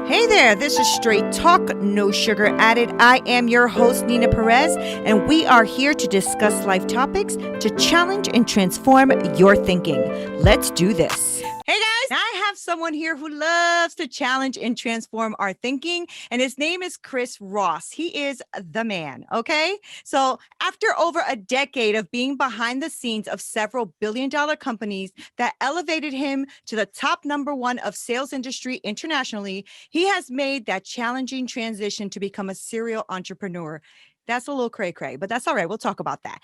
Hey there, this is Straight Talk, no sugar added. I am your host, Neena Perez, and we are here to discuss life topics to challenge and transform your thinking. Let's do this. Hey guys, I have someone here who loves to challenge and transform our thinking, and his name is Chris Ross. He is the man, okay? So, after over a decade of being behind the scenes of several billion-dollar companies that elevated him to the top number one of sales industry internationally, he has made that challenging transition to become a serial entrepreneur. That's a little cray-cray, but that's all right. We'll talk about that.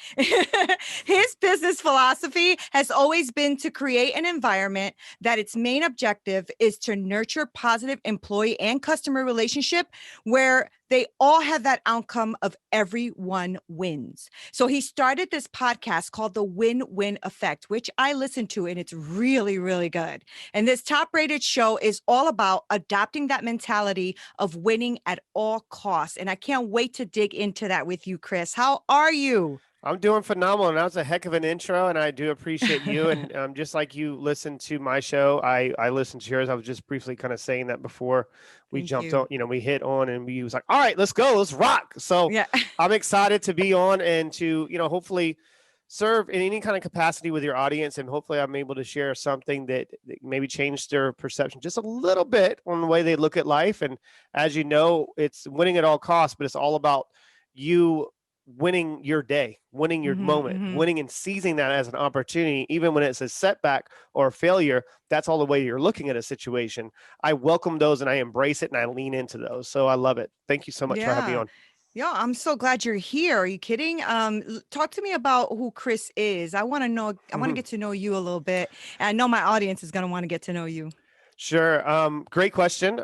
His business philosophy has always been to create an environment that its main objective is to nurture positive employee and customer relationship where they all have that outcome of everyone wins. So he started this podcast called The Win-Win Effect, which I listen to, and it's really, really good. And this top-rated show is all about adopting that mentality of winning at all costs. And I can't wait to dig into that with you, Chris. How are you? I'm doing phenomenal. And that was a heck of an intro, and I do appreciate you. And just like you listen to my show, I listen to yours. I was just briefly kind of saying that before we Thank jumped you. on. We hit on, and we was like, all right, let's go, let's rock. So Yeah. I'm excited to be on and to hopefully serve in any kind of capacity with your audience, and hopefully I'm able to share something that maybe changed their perception just a little bit on the way they look at life. And as you know, it's winning at all costs, but it's all about you winning your day, winning your moment, winning and seizing that as an opportunity, even when it's a setback or a failure. That's all the way you're looking at a situation. I welcome those and I embrace it and I lean into those. So I love it. Thank you so much for having me Yeah. on. Yeah, I'm so glad you're here. Are you kidding? Talk to me about who Chris is. I want to know, I want to get to know you a little bit. And I know my audience is going to want to get to know you. Sure. Great question.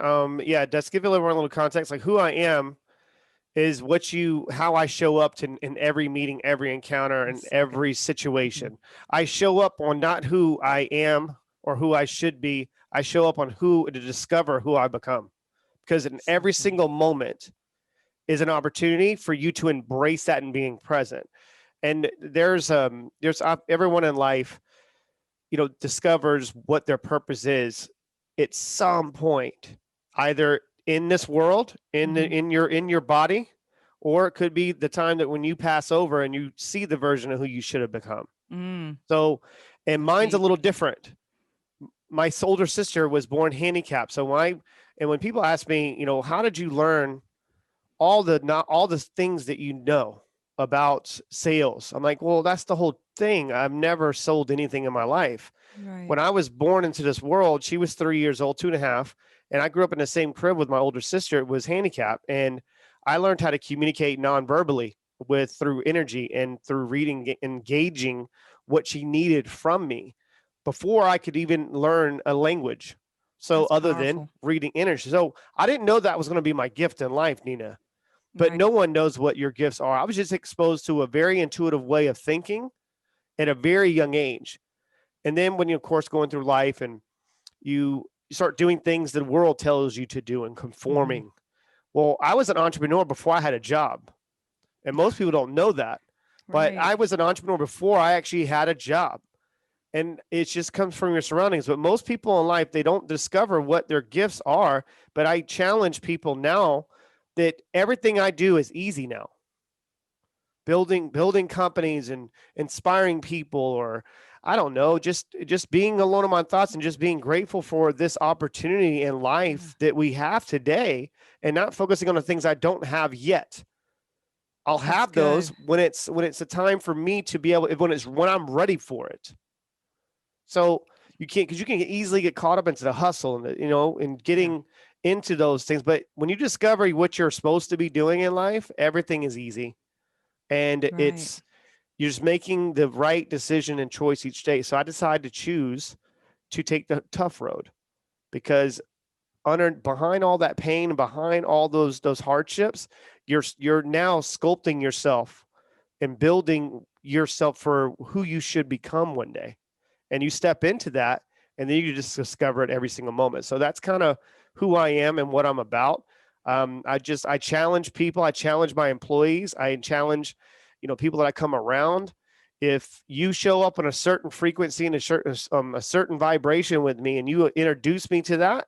Yeah, just give everyone a little context. Like who I am is how I show up in every meeting, every encounter, and Yes. Okay. every situation. I show up on not who I am or who I should be. I show up on who to discover who I become. Because in So every good. single moment is an opportunity for you to embrace that and being present. And there's everyone in life, discovers what their purpose is at some point, either in this world, in your body, or it could be the time that when you pass over and you see the version of who you should have become. Mm, So, and that's mine's a deep. little different. My older sister was born handicapped. So when people ask me, how did you learn not all the things that you know about sales? I'm like, well, that's the whole thing. I've never sold anything in my life. Right. When I was born into this world, she was 3 years old, 2.5, and I grew up in the same crib with my older sister. It was handicapped, and I learned how to communicate non-verbally through energy and through reading, engaging what she needed from me before I could even learn a language. So That's other than powerful. reading energy. So I didn't know that was going to be my gift in life, Neena. But Right. no one knows what your gifts are. I was just exposed to a very intuitive way of thinking at a very young age. And then when you, of course, going through life and you start doing things the world tells you to do and conforming. Well, I was an entrepreneur before I had a job. And most people don't know that. But Right. I was an entrepreneur before I actually had a job. And it just comes from your surroundings. But most people in life, they don't discover what their gifts are. But I challenge people now that everything I do is easy now. Building companies and inspiring people, or I don't know, just being alone in my thoughts and just being grateful for this opportunity in Yeah. life that we have today, and not focusing on the things I don't have yet. I'll That's have those good. when it's a time for me to be able, when I'm ready for it. So because you can easily get caught up into the hustle and and Yeah. getting into those things. But when you discover what you're supposed to be doing in life, everything is easy. And Right. you're just making the right decision and choice each day. So I decided to choose to take the tough road, because behind all that pain, behind all those hardships, you're now sculpting yourself and building yourself for who you should become one day. And you step into that, and then you just discover it every single moment. So that's kind of who I am and what I'm about. I challenge people. I challenge my employees. I challenge, people that I come around. If you show up on a certain frequency and a certain vibration with me, and you introduce me to that,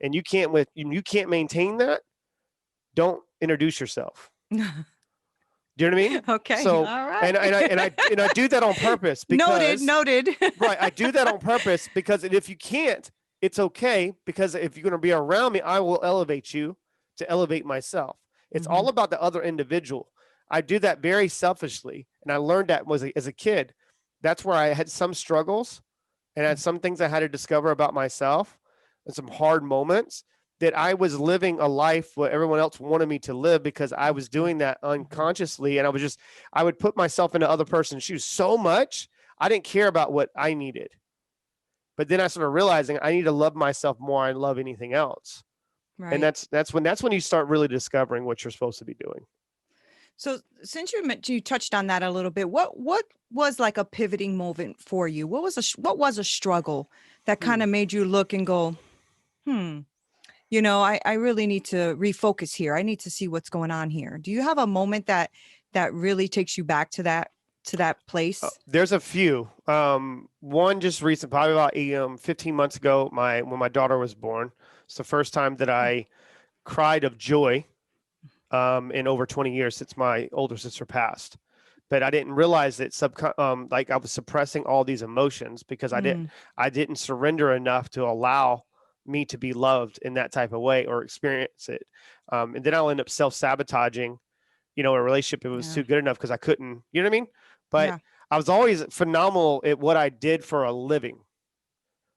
and you can't maintain that, don't introduce yourself. Do you know what I mean? Okay. So, All right. and I do that on purpose Noted. because Noted. right, I do that on purpose because if you can't, it's okay, because if you're going to be around me, I will elevate you to elevate myself. It's all about the other individual. I do that very selfishly, and I learned that as a kid. That's where I had some struggles and had some things I had to discover about myself and some hard moments that I was living a life what everyone else wanted me to live because I was doing that unconsciously. And I would put myself into other person's shoes so much. I didn't care about what I needed. But then I started realizing I need to love myself more than love anything else. Right. And that's when you start really discovering what you're supposed to be doing. So since you touched on that a little bit, what was like a pivoting moment for you? What was a struggle that kind of made you look and go, I really need to refocus here. I need to see what's going on here. Do you have a moment that really takes you back to that place? There's a few. One just recent, probably about 15 months ago, when my daughter was born. It's the first time that I cried of joy in over 20 years since my older sister passed. But I didn't realize that like I was suppressing all these emotions because I didn't surrender enough to allow me to be loved in that type of way or experience it. And then I'll end up self-sabotaging, a relationship. It was too good enough because I couldn't, you know what I mean? But I was always phenomenal at what I did for a living.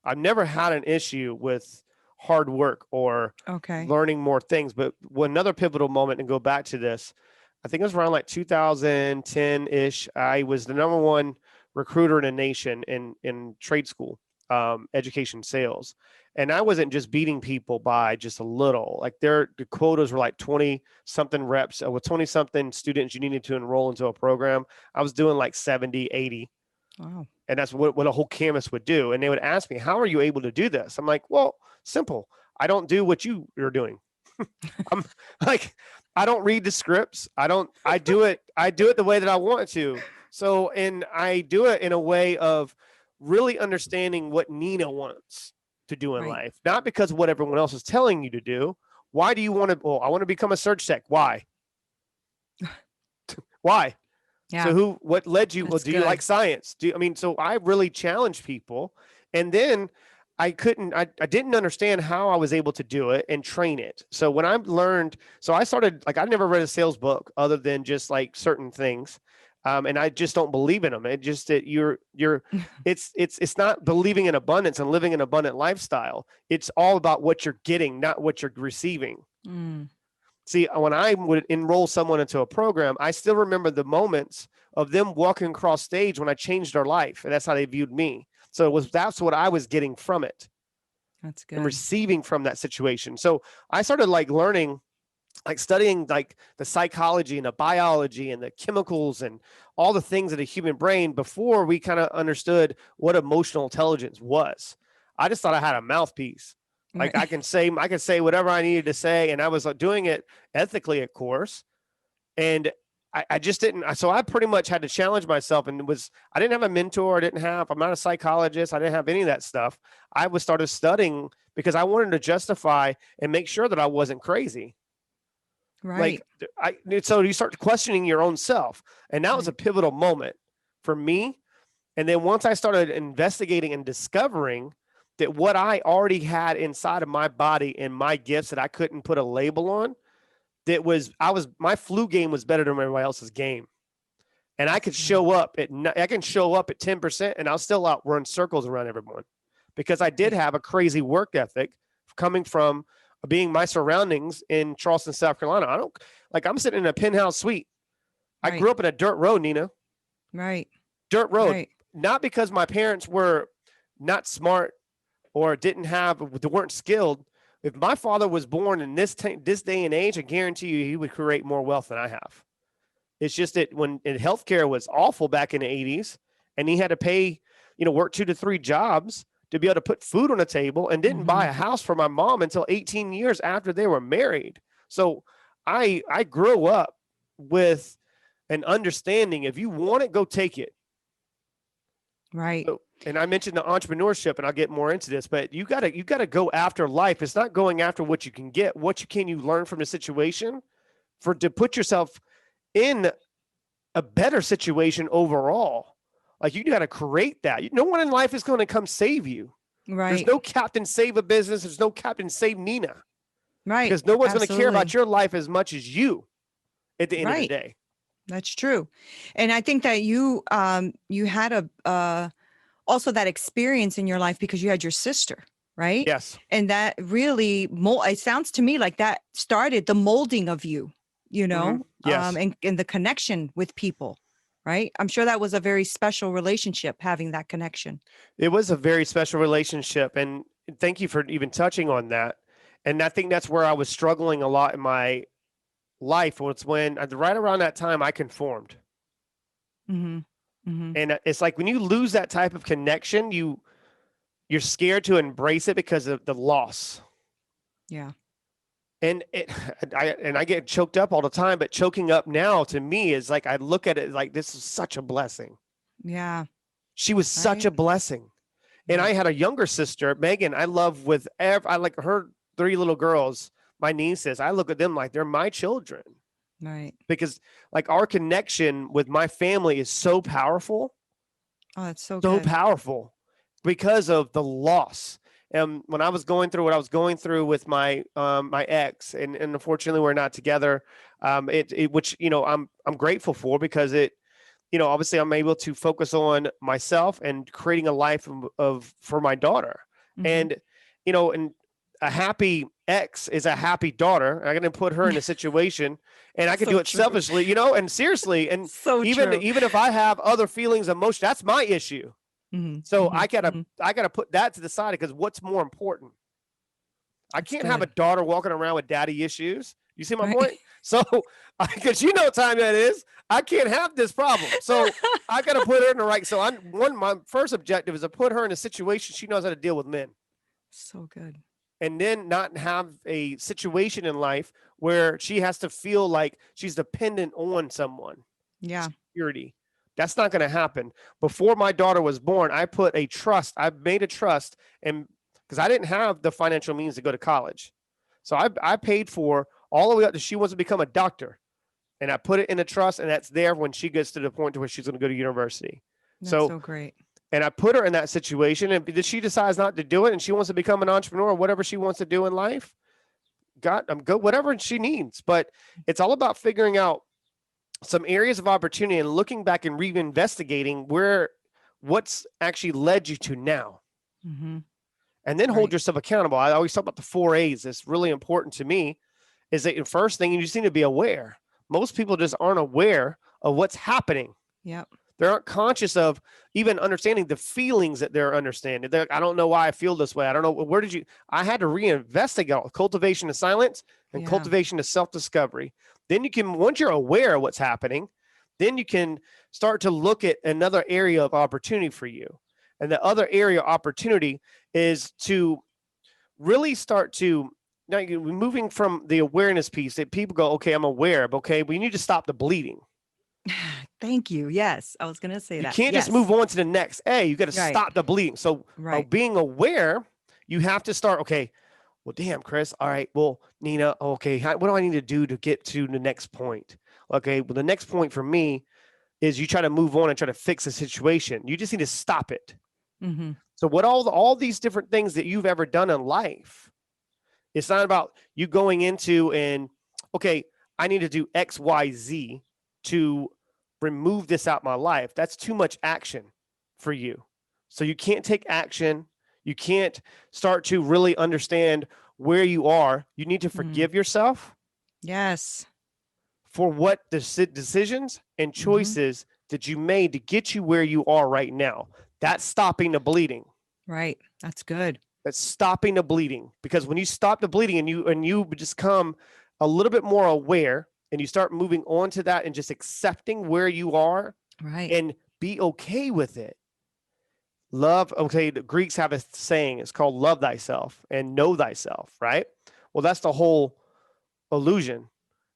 I've never had an issue with hard work or learning more things. But another pivotal moment, and go back to this, I think it was around like 2010-ish. I was the number one recruiter in the nation in trade school, education sales. And I wasn't just beating people by just a little. Like the quotas were like 20 something reps with 20 something students you needed to enroll into a program. I was doing like 70, 80. Wow. And that's what a whole campus would do. And they would ask me, how are you able to do this? I'm like, well, simple. I don't do what you're doing. I'm like, I don't read the scripts. I do it the way that I want to. So, and I do it in a way of really understanding what Neena wants to do in life, not because of what everyone else is telling you to do. Why do you want to? Well, I want to become a surge tech. Why? Why? Yeah. So what led you? That's well, do you like science? So I really challenge people. And then I didn't understand how I was able to do it and train it. So when I learned, I started, like, I never read a sales book other than just like certain things. And I just don't believe in them. It just that it's not believing in abundance and living an abundant lifestyle. It's all about what you're getting, not what you're receiving. See, when I would enroll someone into a program, I still remember the moments of them walking across stage when I changed their life, and that's how they viewed me. So that's what I was getting from it. That's good. And receiving from that situation. So I started like learning, like studying like the psychology and the biology and the chemicals and all the things of the human brain before we kind of understood what emotional intelligence was. I just thought I had a mouthpiece. Like I can say whatever I needed to say. And I was doing it ethically, of course. And I just didn't. So I pretty much had to challenge myself, and I didn't have a mentor. I'm not a psychologist. I didn't have any of that stuff. I started studying because I wanted to justify and make sure that I wasn't crazy. Right. So you start questioning your own self. And that was a pivotal moment for me. And then once I started investigating and discovering that what I already had inside of my body and my gifts that I couldn't put a label on, my flu game was better than everybody else's game. And I could show up at 10% and I'll still outrun circles around everyone because I did have a crazy work ethic coming from being my surroundings in Charleston, South Carolina. I'm sitting in a penthouse suite. I grew up in a dirt road, Neena. Right. Dirt road. Not because my parents were not smart or weren't skilled. If my father was born in this day and age, I guarantee you he would create more wealth than I have. It's just that when healthcare was awful back in the 80s and he had to pay, work 2 to 3 jobs to be able to put food on the table and didn't buy a house for my mom until 18 years after they were married. So I grew up with an understanding, if you want it, go take it. Right. And I mentioned the entrepreneurship, and I'll get more into this, but you gotta go after life. It's not going after what you can get. You learn from the situation to put yourself in a better situation overall. Like you got to create that. No one in life is going to come save you. Right. There's no captain save a business. There's no captain save Neena. Right. Because no one's going to care Absolutely. about your life as much as you at the end of the Right. day. That's true. And I think that you had also that experience in your life because you had your sister, right? Yes. And that really it sounds to me like that started the molding of you, Yes. and the connection with people, right? I'm sure that was a very special relationship, having that connection. It was a very special relationship. And thank you for even touching on that. And I think that's where I was struggling a lot in my life, was when right around that time I conformed. Mm-hmm. Mm-hmm. And it's like when you lose that type of connection, you're scared to embrace it because of the loss. Yeah. And I get choked up all the time, but choking up now to me is like, I look at it like, this is such a blessing. Yeah. She was such a blessing. And I had a younger sister, Megan, I love I like her 3 little girls, my nieces. I look at them like they're my children. Right. Because like our connection with my family is so powerful. Oh, that's so So good. powerful because of the loss. And when I was going through what I was going through with my my ex, and unfortunately we're not together, which I'm grateful for, because it, obviously I'm able to focus on myself and creating a life for my daughter. Mhm. And and a happy ex is a happy daughter. I'm going to put her in a situation, and I could do it selfishly, and seriously. And So even true. if I have other feelings, emotion, that's my issue. Mhm. So Mhm. I Mhm. gotta put that to the side, because what's more important? I That's can't have a good. daughter walking around with daddy issues. You see my Right. point? So, because you know what time that is, I can't have this problem. So I got to put her in the right. So my first objective is to put her in a situation she knows how to deal with men, So good. and then not have a situation in life where she has to feel like she's dependent on someone. Yeah. Security. That's not going to happen. Before my daughter was born, I made a trust, and because I didn't have the financial means to go to college. So I paid for all the way up to she wants to become a doctor. And I put it in a trust, and that's there when she gets to the point to where she's going to go to university. That's so great. And I put her in that situation, and if she decides not to do it and she wants to become an entrepreneur or whatever she wants to do in life, I'm good, whatever she needs. But it's all about figuring out some areas of opportunity and looking back and reinvestigating what's actually led you to now. Mm-hmm. And then hold yourself accountable. I always talk about the 4 A's. It's really important to me, is that the first thing, you just need to be aware. Most people just aren't aware of what's happening. Yep. They aren't conscious of even understanding the feelings that they're understanding. I don't know why I feel this way. I don't know. I had to reinvestigate cultivation of silence and cultivation of self-discovery. Then once you're aware of what's happening, then you can start to look at another area of opportunity for you. And the other area of opportunity is to really start to, now you're moving from the awareness piece that people go, okay, I'm aware, but okay, we need to stop the bleeding. Thank you. Yes. I was going to say that. You can't just move on to the next. You got to stop the bleeding. So being aware, you have to start, okay, well, damn, Chris. All right. Well, Neena, okay, what do I need to do to get to the next point? Okay. Well, the next point for me is you try to move on and try to fix the situation. You just need to stop it. Mm-hmm. So what all these different things that you've ever done in life, it's not about you going into and, okay, I need to do X, Y, Z to remove this out of my life. That's too much action for you. So you can't take action. You can't start to really understand where you are. You need to forgive yourself. Yes. For what decisions and choices that you made to get you where you are right now. That's stopping the bleeding. Right. That's good. That's stopping the bleeding, because when you stop the bleeding and you just come a little bit more aware and you start moving on to that and just accepting where you are, right, and be okay with it. Love, okay, the Greeks have a saying, it's called love thyself and know thyself, right? Well, that's the whole illusion.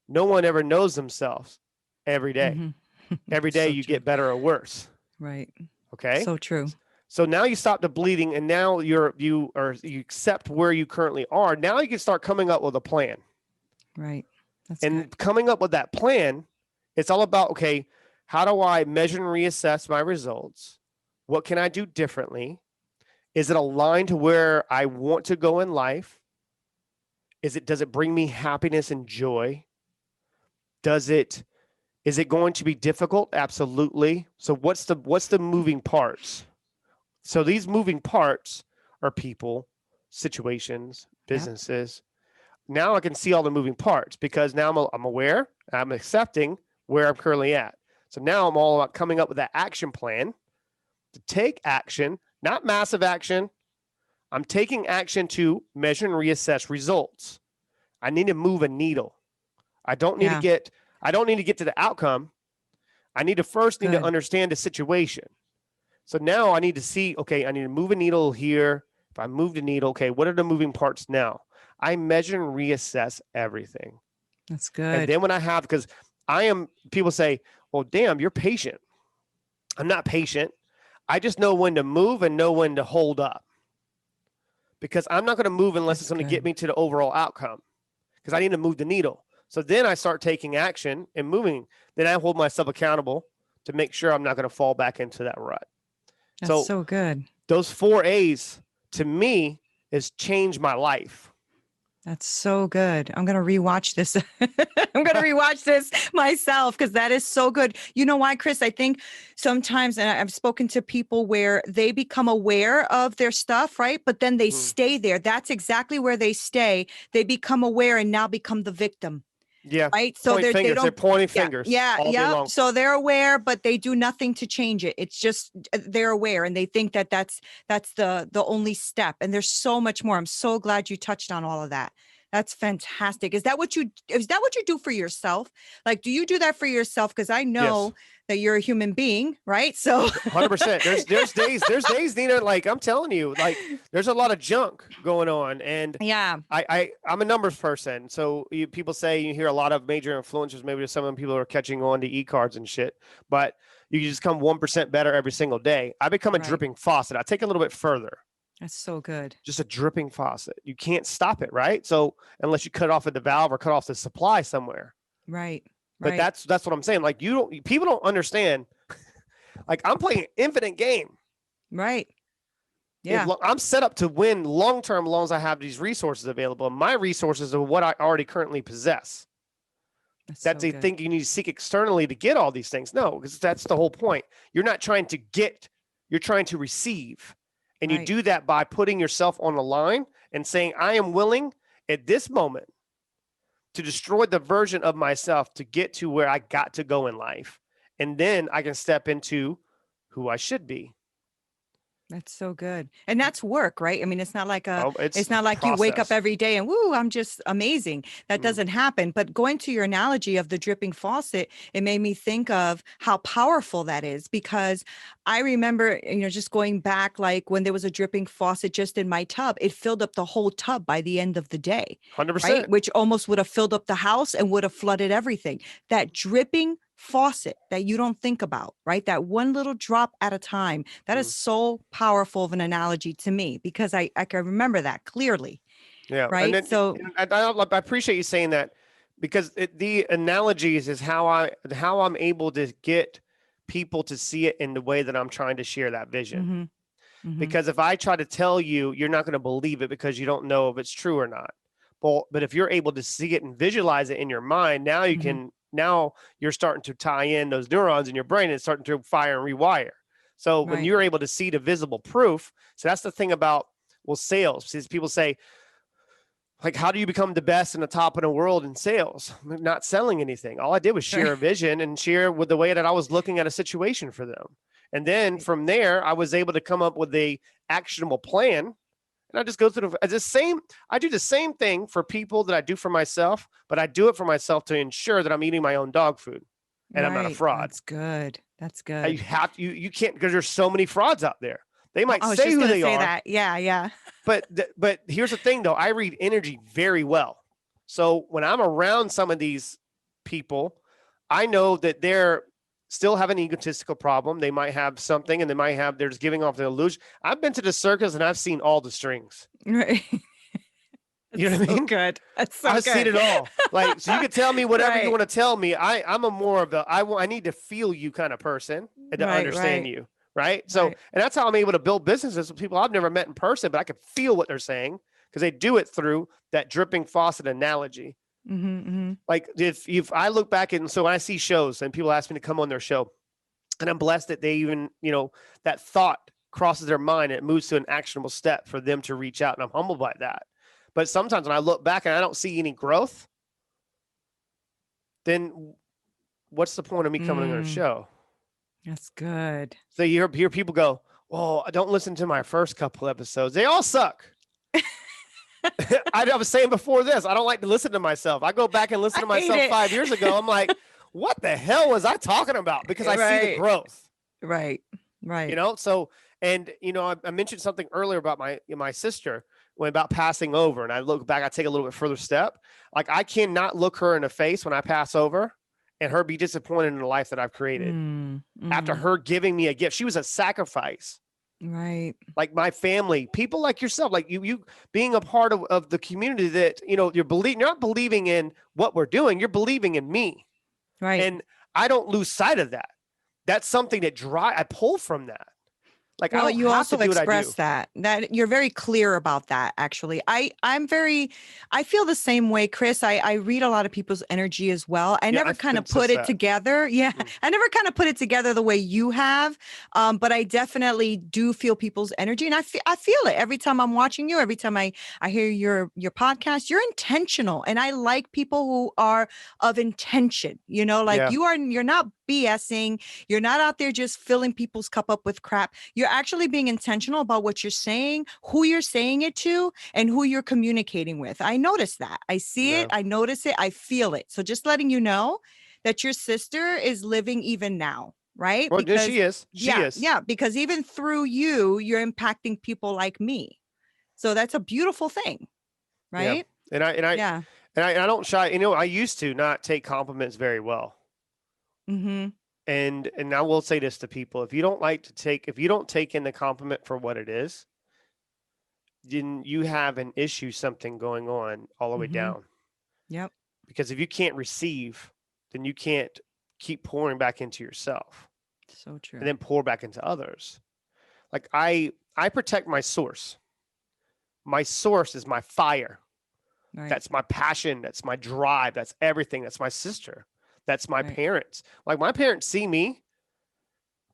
No one ever knows themselves every day. Mm-hmm. Every day So you true. get better or worse. Right. Okay. So true. So now you stop the bleeding, and now you accept where you currently are. Now you can start coming up with a plan. Right. That's And good. coming up with that plan, it's all about, okay, how do I measure and reassess my results? What can I do differently? Is it aligned to where I want to go in life? Does it bring me happiness and joy? Is it going to be difficult? Absolutely. So what's the moving parts? So these moving parts are people, situations, businesses. Now I can see all the moving parts because now I'm aware, I'm accepting where I'm currently at. So now I'm all about coming up with that action plan to take action, not massive action. I'm taking action to measure and reassess results. I need to move a needle. I don't need to get to the outcome. I need to understand the situation. So now I need to see, okay, I need to move a needle here. If I move the needle, okay, what are the moving parts now? I measure and reassess everything. That's good. And then because people say, well, damn, you're patient. I'm not patient. I just know when to move and know when to hold up. Because I'm not going to move unless it's going to get me to the overall outcome. Because I need to move the needle. So then I start taking action and moving. Then I hold myself accountable to make sure I'm not going to fall back into that rut. That's so good. Those 4 A's to me has changed my life. That's so good. I'm going to rewatch this. I'm going to rewatch this myself because that is so good. You know why, Chris? I think sometimes, and I've spoken to people where they become aware of their stuff, right? But then they stay there. That's exactly where they stay. They become aware and now become the victim. Yeah. Right. So they're pointing fingers. Yeah. Yeah. So they're aware, but they do nothing to change it. It's just they're aware and they think that that's the only step. And there's so much more. I'm so glad you touched on all of that. That's fantastic. Is that what you do for yourself? Like, do you do that for yourself? Because I know that you're a human being, right? So 100%. There's days, Neena, like I'm telling you, like there's a lot of junk going on. And I'm a numbers person. So people say you hear a lot of major influencers, maybe some of them people are catching on to e-cards and shit, but you just come 1% better every single day. I become a dripping faucet. I take it a little bit further. That's so good. Just a dripping faucet. You can't stop it, right? So unless you cut off the valve or cut off the supply somewhere. Right. But that's what I'm saying. Like people don't understand. Like I'm playing an infinite game. Right. Yeah. I'm set up to win long-term as long as I have these resources available. My resources are what I already currently possess. That's a thing you need to seek externally to get all these things. No, because that's the whole point. You're not trying to get, you're trying to receive. And you do that by putting yourself on the line and saying, I am willing at this moment to destroy the version of myself to get to where I got to go in life. And then I can step into who I should be. That's so good. And that's work, right? I mean, it's not like it's not like process. You wake up every day and woo, I'm just amazing. That doesn't happen. But going to your analogy of the dripping faucet, it made me think of how powerful that is, because I remember, just going back, like when there was a dripping faucet just in my tub, it filled up the whole tub by the end of the day. 100%. Right? Which almost would have filled up the house and would have flooded everything. That dripping faucet that you don't think about, right? That one little drop at a time. That is so powerful of an analogy to me, because I can remember that clearly. Yeah. Right. And I appreciate you saying that, because the analogies is how I'm able to get people to see it in the way that I'm trying to share that vision. Because if I try to tell you, you're not going to believe it because you don't know if it's true or not. But if you're able to see it and visualize it in your mind, now you can. Now you're starting to tie in those neurons in your brain and starting to fire and rewire. So when you're able to see the visible proof, so that's the thing about, sales. Because people say, like, how do you become the best and the top in the world in sales? I'm not selling anything. All I did was share a vision and share with the way that I was looking at a situation for them. And then from there, I was able to come up with a actionable plan. And I just go through I do the same thing for people that I do for myself, but I do it for myself to ensure that I'm eating my own dog food and I'm not a fraud. That's good. That's good. You can't, because there's so many frauds out there. They might say who they are. That. Yeah. But here's the thing though. I read energy very well. So when I'm around some of these people, I know that they're still have an egotistical problem. They might have something, and they're just giving off the illusion. I've been to the circus and I've seen all the strings. Right. You know what I mean? Good. That's so I've good. seen it all. Like, so you can tell me whatever you Right. want to tell me. I'm a more of I need to feel you kind of person and to understand you. Right. So, Right. and that's how I'm able to build businesses with people I've never met in person, but I can feel what they're saying because they do it through that dripping faucet analogy. Like if I look back and so when I see shows and people ask me to come on their show, and I'm blessed that they even, that thought crosses their mind and it moves to an actionable step for them to reach out. And I'm humbled by that. But sometimes when I look back and I don't see any growth, then what's the point of me coming on their show? That's good. So you hear people go, "Oh, I don't listen to my first couple episodes. They all suck." I was saying before this, I don't like to listen to myself. I go back and listen to myself 5 years ago. I'm like, what the hell was I talking about? Because I see the growth. Right. So, and, I mentioned something earlier about my sister about passing over. And I look back, I take a little bit further step. Like I cannot look her in the face when I pass over and her be disappointed in the life that I've created after her giving me a gift. She was a sacrifice. Right. Like my family, people like yourself, like you being a part of the community that, you're not believing in what we're doing. You're believing in me. Right. And I don't lose sight of that. That's something that I pull from that. Like, well, I don't you have also to do what I express do. that you're very clear about that. Actually, I feel the same way, Chris. I read a lot of people's energy as well. I never kind of put it together. Yeah. I never kind of put it together the way you have. But I definitely do feel people's energy, and I feel it every time I'm watching you. Every time I hear your podcast, you're intentional, and I like people who are of intention. You're not BSing. You're not out there just filling people's cup up with crap. You're actually being intentional about what you're saying, who you're saying it to, and who you're communicating with. I notice that. I see it. I notice it. I feel it. So just letting you know that your sister is living even now, right? Well, she is. She is. Yeah, because even through you, you're impacting people like me. So that's a beautiful thing, right? Yeah. And I don't shy. I used to not take compliments very well. And I will say this to people: if you don't take in the compliment for what it is, then you have an issue, something going on all the way down. Yep. Because if you can't receive, then you can't keep pouring back into yourself. So true. And then pour back into others. Like I protect my source. My source is my fire. Right. That's my passion. That's my drive. That's everything. That's my sister. That's my parents. Like my parents see me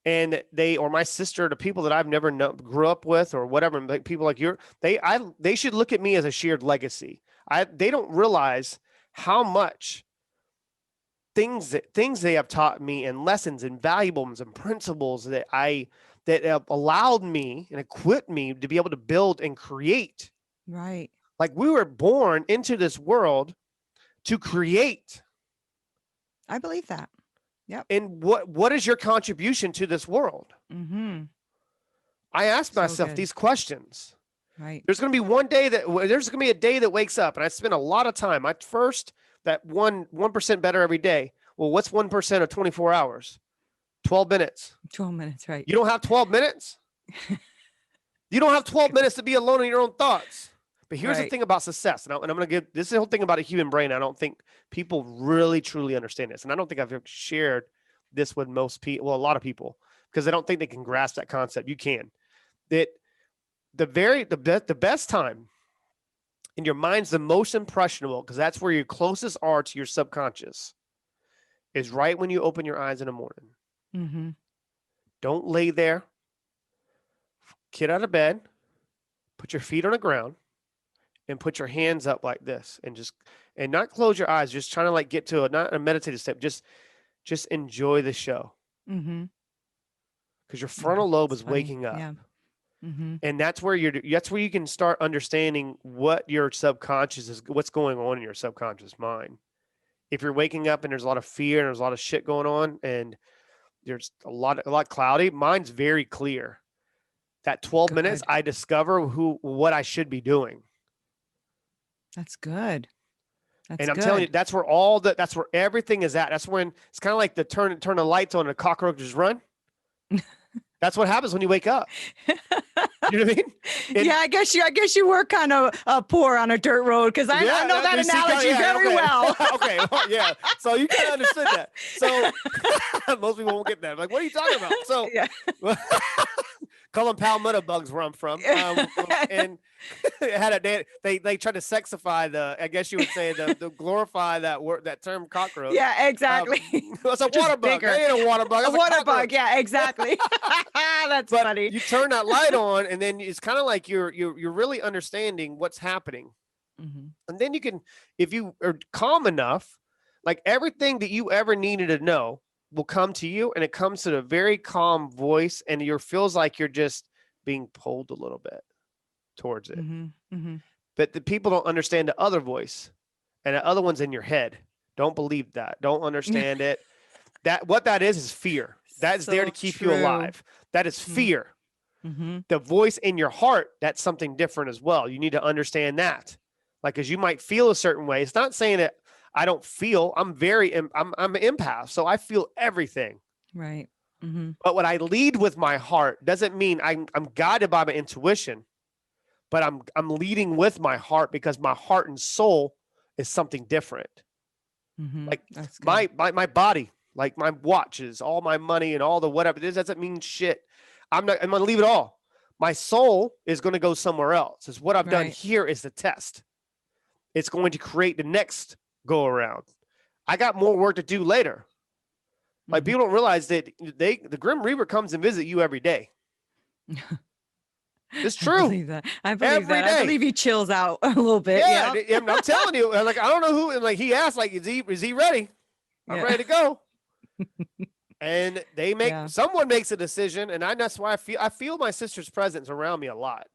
and or my sister, the people that I've never grew up with or whatever, like people like they should look at me as a shared legacy. They don't realize how much things they have taught me and lessons and valuables and principles that have allowed me and equipped me to be able to build and create. Right. Like we were born into this world to create. I believe that. Yep. And what is your contribution to this world? I ask myself these questions. Right. There's going to be a day that wakes up and I spend a lot of time. My first, that 1% better every day. Well, what's 1% of 24 hours? 12 minutes. 12 minutes, right. You don't have 12 minutes? You don't have 12 minutes to be alone in your own thoughts. But here's the thing about success, and I'm going to give this whole thing about a human brain. I don't think people really truly understand this, and I don't think I've ever shared this with most people. Well, a lot of people, because I don't think they can grasp that concept. You can. That the best time, and your mind's the most impressionable, because that's where your closest are to your subconscious, is right when you open your eyes in the morning. Don't lay there. Get out of bed. Put your feet on the ground. And put your hands up like this and not close your eyes, just trying to like get to not a meditative step, just enjoy the show. Because your frontal lobe is waking up. Yeah. And that's where you can start understanding what your subconscious is, what's going on in your subconscious mind. If you're waking up and there's a lot of fear and there's a lot of shit going on and there's a lot cloudy, mine's very clear. That 12 minutes, I discover what I should be doing. That's good. That's I'm good. telling you, that's where that's where everything is at. That's when it's kind of like the turn the lights on and the cockroaches run. That's what happens when you wake up. You know what I mean? Yeah, I guess you were kind of poor on a dirt road, because I know that analogy very well. Okay, well, yeah. So you kind of understood that. So most people won't get that. Like, what are you talking about? So call them palmetto bugs where I'm from. And it had they tried to sexify I guess you would say the glorify that word, that term cockroach. Yeah, exactly. It's a water bug. It ain't a water bug. A water bug. Yeah, exactly. That's funny. You turn that light on, and then it's kind of like you're really understanding what's happening. Mm-hmm. And then you can, if you are calm enough, like everything that you ever needed to know will come to you, and it comes to a very calm voice, and it feels like you're just being pulled a little bit towards it. Mm-hmm. Mm-hmm. But the people don't understand the other voice, and the other one's in your head. Don't believe that. Don't understand it. What that is fear. That is there to keep you alive. That is fear. Mm-hmm. The voice in your heart, that's something different as well. You need to understand that. Like, as you might feel a certain way. It's not saying that I don't feel. I'm an empath, so I feel everything. Right. Mm-hmm. But what I lead with my heart doesn't mean I'm guided by my intuition, but I'm leading with my heart, because my heart and soul is something different. Mm-hmm. Like my body, like my watches, all my money, and all the whatever it is, doesn't mean shit. I'm going to leave it all. My soul is going to go somewhere else. Is what I've done here is the test. It's going to create the next go around. I got more work to do later. Like, people don't realize that the Grim Reaper comes and visit you every day. It's true. I believe that. Every day. I believe he chills out a little bit. Yeah. I'm telling you, like, I don't know who, and like he asked, like, is he ready? I'm ready to go. And someone makes a decision, and that's why I feel my sister's presence around me a lot.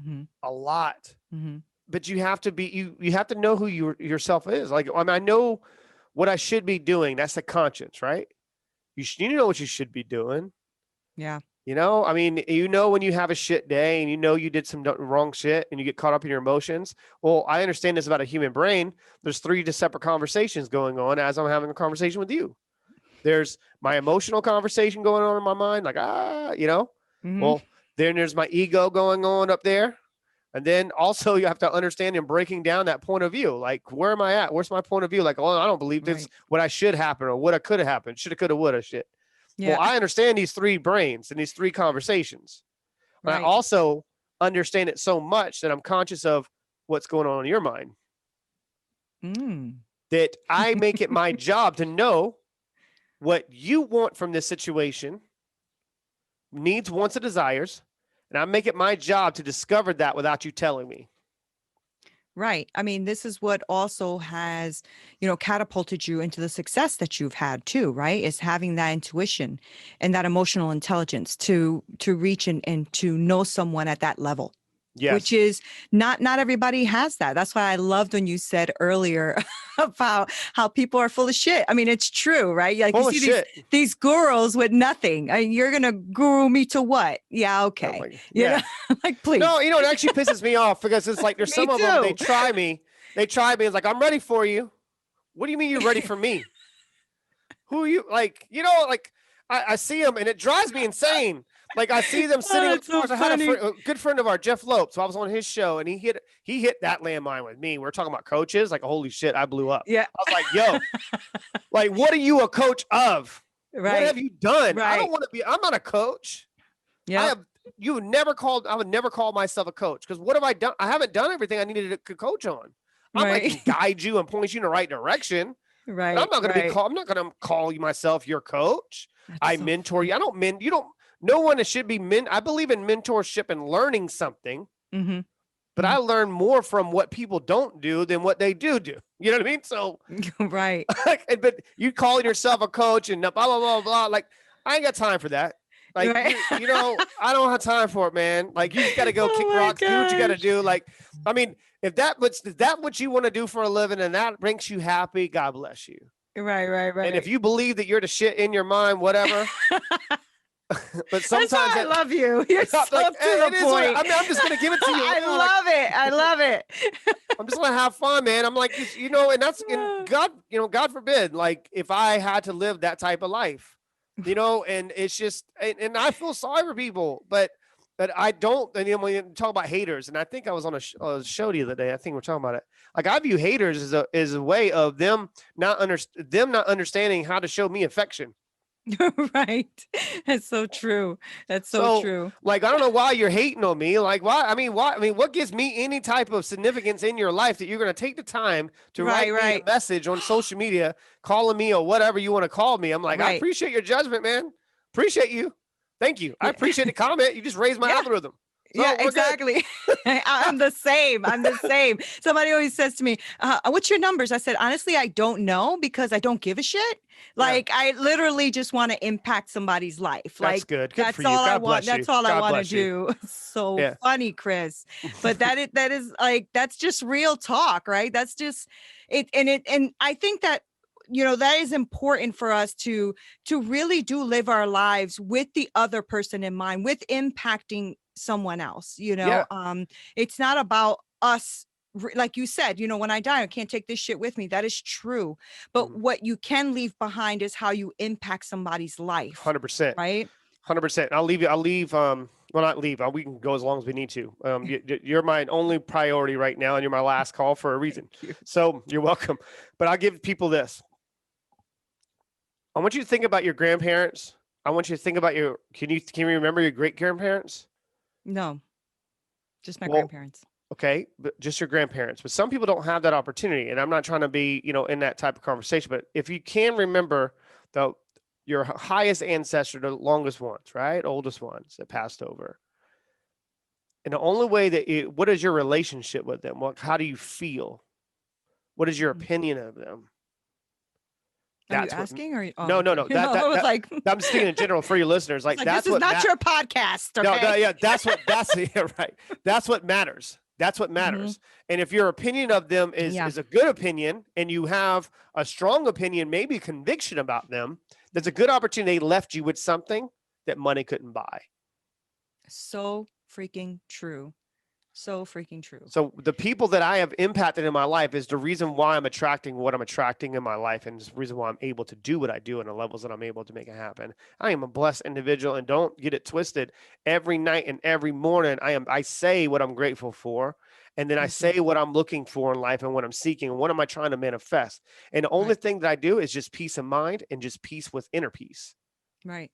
Mm-hmm. A lot. Mm-hmm. But you have to be, you have to know who yourself is. Like, I know what I should be doing. That's the conscience, right? You know what you should be doing. Yeah. You know, I mean, when you have a shit day and you did some wrong shit and you get caught up in your emotions. Well, I understand this about a human brain. There's 3 separate conversations going on as I'm having a conversation with you. There's my emotional conversation going on in my mind, like, Mm-hmm. Well, then there's my ego going on up there. And then also you have to understand and breaking down that point of view. Like, where am I at? Where's my point of view? Like, oh, I don't believe this, what I should happen or what I could have happened. Shoulda, coulda, woulda shit. Yeah. Well, I understand these 3 brains and these 3 conversations. But I also understand it so much that I'm conscious of what's going on in your mind. That I make it my job to know what you want from this situation, needs, wants, and desires. And I make it my job to discover that without you telling me. Right. I mean, this is what also has, catapulted you into the success that you've had too, right? Is having that intuition and that emotional intelligence to reach and to know someone at that level. Yes. Which is not everybody has that. That's why I loved when you said earlier about how people are full of shit. I mean, it's true, right? Like, you see these gurus with nothing. I mean, you're going to guru me to what? Yeah. Okay. Like, please. No, it actually pisses me off, because it's like, there's some of them, they try me. It's like, I'm ready for you. What do you mean you're ready for me? Who are you? Like, I see them and it drives me insane. Like, I see them sitting with cars. I had a good friend of ours, Jeff Lope. So I was on his show, and he hit that landmine with me. We're talking about coaches. Like, holy shit, I blew up. Yeah. I was like, yo, like, what are you a coach of? Right. What have you done? Right. I don't want to be. I'm not a coach. Yeah. I would never call myself a coach, because what have I done? I haven't done everything I needed to coach on. I can guide you and point you in the right direction. Right. But I'm not going to I'm not going to call you myself your coach. I mentor you. No one should be I believe in mentorship and learning something, but I learn more from what people don't do than what they do. You know what I mean? So, right. But you calling yourself a coach and blah, blah, blah, blah. Like, I ain't got time for that. Like, I don't have time for it, man. Like, you just got to go kick rocks, do what you got to do. Like, I mean, if that's what you want to do for a living and that makes you happy, God bless you. Right. And if you believe that you're the shit in your mind, whatever, But That's why sometimes I love you. You're so like, to it the is point. I mean, I'm just gonna give it to you. I Like, love it. I love it. I'm just gonna have fun, man. I'm like, and that's in God, God forbid, like if I had to live that type of life, and it's just, and I feel sorry for people, but I don't. And when you talk about haters, and I think I was on a show the other day. I think we're talking about it. Like I view haters as a way of them not understanding how to show me affection. Right. That's so true. That's so So, true. like, I don't know why you're hating on me. Like, why? I mean, why? I mean, what gives me any type of significance in your life that you're going to take the time to write me a message on social media, calling me or whatever you want to call me? I'm like, I appreciate your judgment, man. Appreciate you. Thank you. I appreciate the comment. You just raised my algorithm. So yeah, exactly. I'm the same. I'm the same. Somebody always says to me, what's your numbers? I said, honestly, I don't know because I don't give a shit. Like I literally just want to impact somebody's life. That's like good. Good that's for you. all God I want. bless you. That's all God I want to bless you. do. So funny, Chris. But that is like, that's just real talk, right? That's just it. And I think that, that is important for us to really do live our lives with the other person in mind, with impacting someone else. It's not about us. Like you said, when I die, I can't take this shit with me. That is true. But what you can leave behind is how you impact somebody's life. 100%. Right. 100%. I'll leave. Well, not leave. We can go as long as we need to. You're my only priority right now, and you're my last call for a reason. So you're welcome. But I'll give people this. I want you to think about your grandparents. I want you to think about can you remember your great grandparents? No, just my grandparents. Okay, but just your grandparents. But some people don't have that opportunity, and I'm not trying to be, in that type of conversation. But if you can remember your highest ancestor, the longest ones, right, oldest ones that passed over, and the only way what is your relationship with them? How do you feel? What is your opinion of them? That's you asking or no. I'm just thinking in general for your listeners. Like that's this is not your podcast. Okay? No, that's right. That's what matters. That's what matters. And if your opinion of them is a good opinion, and you have a strong opinion, maybe conviction about them, there's a good opportunity they left you with something that money couldn't buy. So freaking true. So freaking true. So the people that I have impacted in my life is the reason why I'm attracting what I'm attracting in my life, and it's the reason why I'm able to do what I do and the levels that I'm able to make it happen. I am a blessed individual, and don't get it twisted. Every night and every morning, I say what I'm grateful for, and then I say what I'm looking for in life and what I'm seeking and what am I trying to manifest. And the only thing that I do is just peace of mind and just peace with inner peace. Right.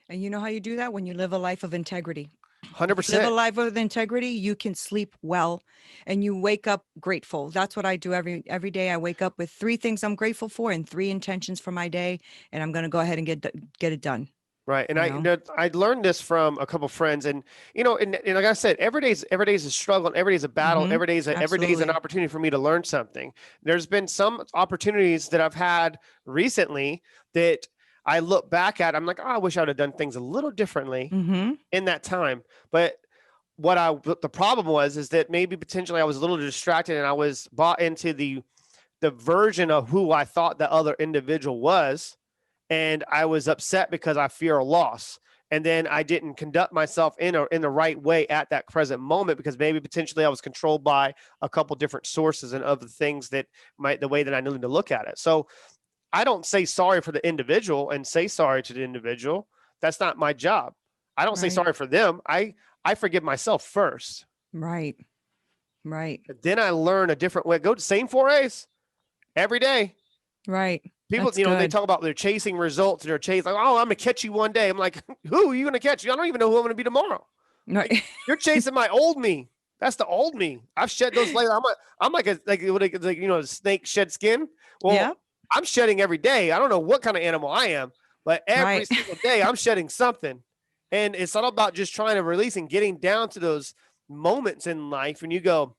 And you know how you do that? When you live a life of integrity. 100%. Live a life with integrity, you can sleep well and you wake up grateful. That's what I do every day. I wake up with 3 things I'm grateful for and 3 intentions for my day, and I'm going to go ahead and get it done. Right. And I learned this from a couple of friends, and and like I said, every day's a struggle, and every day's a battle, every day's an opportunity for me to learn something. There's been some opportunities that I've had recently that I look back at, I'm like, I wish I would have done things a little differently in that time. But the problem is that maybe potentially I was a little distracted, and I was bought into the version of who I thought the other individual was. And I was upset because I fear a loss. And then I didn't conduct myself in the right way at that present moment, because maybe potentially I was controlled by a couple different sources and other things the way that I needed to look at it. So I don't say sorry for the individual and say sorry to the individual. That's not my job. I don't say sorry for them. I forgive myself first. Right. Then I learn a different way. Go to same 4As every day. Right. People, they talk about they're chasing results and they're chasing, like, oh, I'm going to catch you one day. I'm like, who are you going to catch? I don't even know who I'm going to be tomorrow. Right. You're chasing my old me. That's the old me. I've shed those layers. I'm like a snake shed skin. Well, I'm shedding every day. I don't know what kind of animal I am, but every single day I'm shedding something. And it's all about just trying to release and getting down to those moments in life. And you go,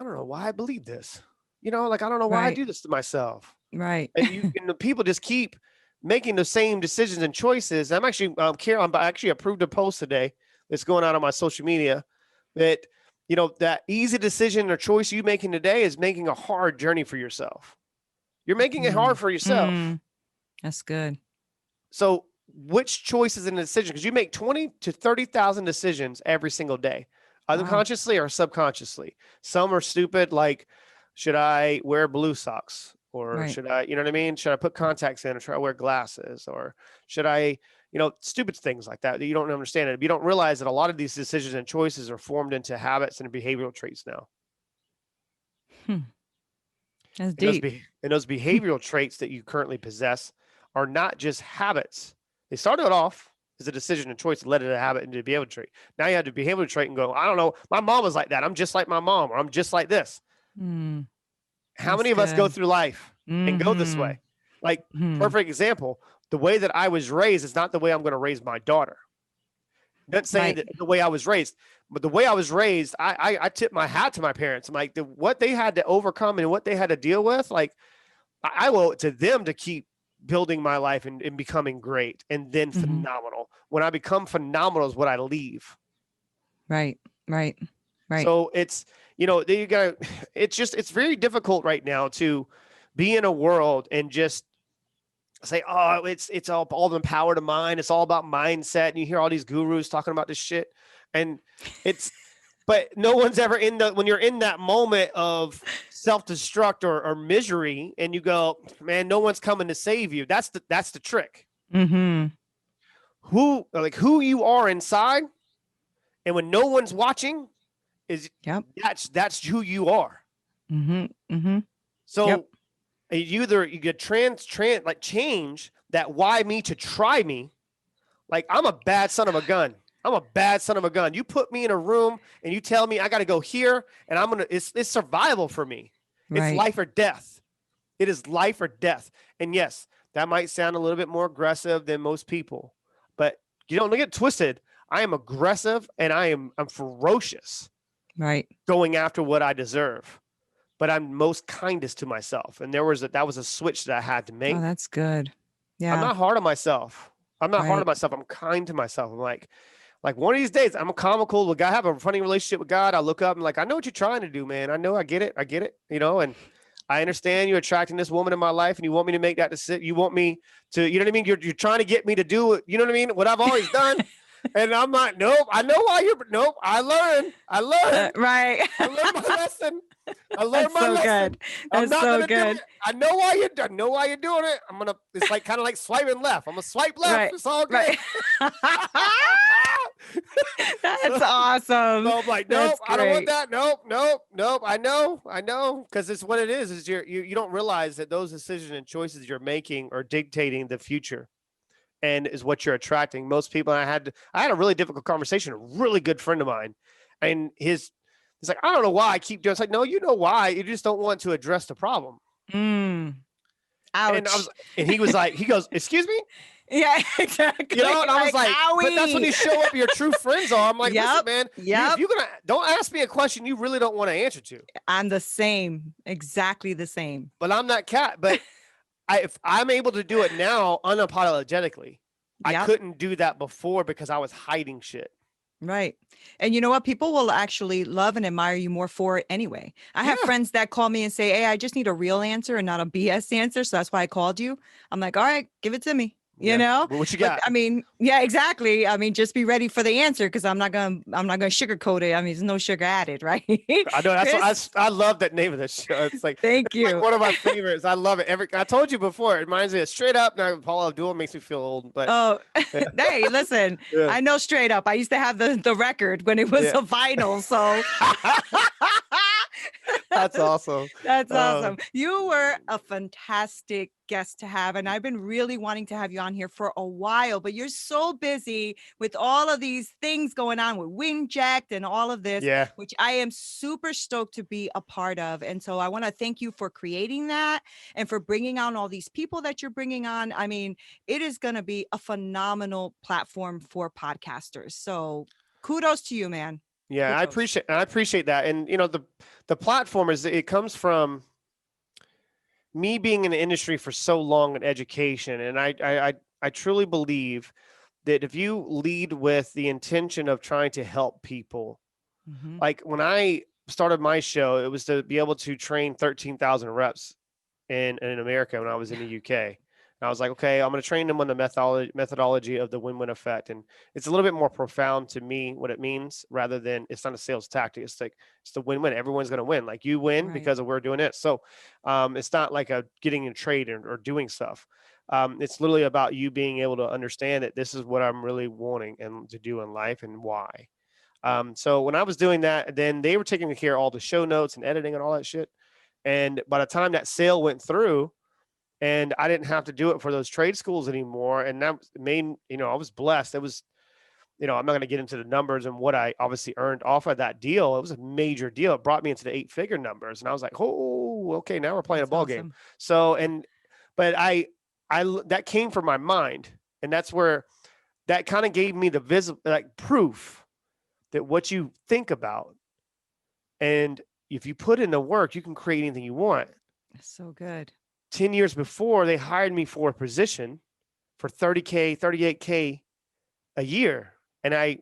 I don't know why I believe this. I don't know why I do this to myself. Right. And the people just keep making the same decisions and choices. I'm actually, I actually approved a post today that's going out on my social media that, that easy decision or choice you making today is making a hard journey for yourself. You're making it hard for yourself. That's good. So which choice is in a decision, because you make 20 to 30,000 decisions every single day, either consciously or subconsciously. Some are stupid, like, should I wear blue socks, or should I, you know what I mean? Should I put contacts in, or should I wear glasses, or should I, stupid things like that you don't understand it. You don't realize that a lot of these decisions and choices are formed into habits and behavioral traits now. That's deep. And those behavioral traits that you currently possess are not just habits. They started off as a decision and choice that led to a habit into a behavioral trait. Now you have the behavioral trait and go, I don't know, my mom was like that. I'm just like my mom, or I'm just like this. How many of us go through life and go this way? Like, perfect example, the way that I was raised is not the way I'm going to raise my daughter. Not saying that the way I was raised, but the way I was raised, I tip my hat to my parents. I'm like, what they had to overcome and what they had to deal with, like, I owe it to them to keep building my life and becoming great, and then phenomenal. When I become phenomenal is what I leave. Right. So it's, it's very difficult right now to be in a world and just say, oh, it's all the power to mind. It's all about mindset. And you hear all these gurus talking about this shit. And but no one's ever when you're in that moment of self-destruct or misery, and you go, man, no one's coming to save you. That's the trick. Who you are inside, and when no one's watching, that's who you are. So you get change that why me to try me. Like, I'm a bad son of a gun. You put me in a room and you tell me I got to go here, and it's survival for me. It's life or death. It is life or death. And yes, that might sound a little bit more aggressive than most people, but you don't get twisted. I am aggressive and I'm ferocious. Going after what I deserve. But I'm most kindest to myself. And that was a switch that I had to make. Oh, that's good. Yeah. I'm not hard on myself. I'm kind to myself. I'm like one of these days, I'm a comical. Like, I have a funny relationship with God. I look up and like, I know what you're trying to do, man. I know, I get it. And I understand you're attracting this woman in my life, and you want me to make that decision. You want me to, you know what I mean? You're trying to get me to do it. You know what I mean? What I've always done. And I'm like, nope, I know why I learned. Right. I learned my lesson. That's so good. That's so good. I know why you're doing it. It's like kind of like swiping left. I'm gonna swipe left. Right. It's all good. That's awesome. So I'm like, nope, I don't want that. Nope. I know. Because it's what it is you don't realize that those decisions and choices you're making are dictating the future, and is what you're attracting. Most people, I had a really difficult conversation, a really good friend of mine, and he's like, I don't know why I keep doing it. It's like, no, you know why. You just don't want to address the problem. Ouch. And he goes, excuse me? Yeah, exactly. And I was like, but that's when you show up your true friends are. I'm like, listen, man, if you're don't ask me a question you really don't want to answer to. I'm the same, exactly the same. But I'm not cat. But if I'm able to do it now unapologetically, I couldn't do that before because I was hiding shit. Right. And you know what? People will actually love and admire you more for it anyway. I have friends that call me and say, hey, I just need a real answer and not a BS answer. So that's why I called you. I'm like, all right, give it to me. You know, what you got? But, I mean, yeah, exactly. I mean, just be ready for the answer, because I'm not gonna sugarcoat it. I mean, there's no sugar added, right? I know. I love that name of this show. It's like, thank you. Like one of my favorites. I love it. I told you before. It reminds me of Straight Up. Now Paul Abdul makes me feel old, but hey, listen, I know Straight Up. I used to have the record when it was a vinyl. So that's awesome. That's awesome. You were a fantastic guest to have, and I've been really wanting to have you on here for a while, but you're so busy with all of these things going on with Winject and all of this, which I am super stoked to be a part of. And so I want to thank you for creating that and for bringing on all these people that you're bringing on. I mean, it is going to be a phenomenal platform for podcasters. So kudos to you, man. Yeah, kudos. I appreciate that. And the platform it comes from me being in the industry for so long in education. And I truly believe that if you lead with the intention of trying to help people, like when I started my show, it was to be able to train 13,000 reps in America when I was in the UK. And I was like, okay, I'm going to train them on the methodology of the win-win effect. And it's a little bit more profound to me what it means, rather than, it's not a sales tactic. It's like, it's the win-win. Everyone's going to win. Like, you win because of we're doing it. So it's not like a getting in trade or doing stuff. It's literally about you being able to understand that this is what I'm really wanting and to do in life, and why. So when I was doing that, then they were taking care of all the show notes and editing and all that shit. And by the time that sale went through, and I didn't have to do it for those trade schools anymore, and that made, I was blessed. It was, I'm not going to get into the numbers and what I obviously earned off of that deal. It was a major deal. It brought me into the 8-figure numbers, and I was like, oh, okay, now we're playing a ball game. So, but I that came from my mind, and that's where that kind of gave me the proof that what you think about, and if you put in the work, you can create anything you want. That's so good. 10 years before, they hired me for a position for $30K, $38K a year. And I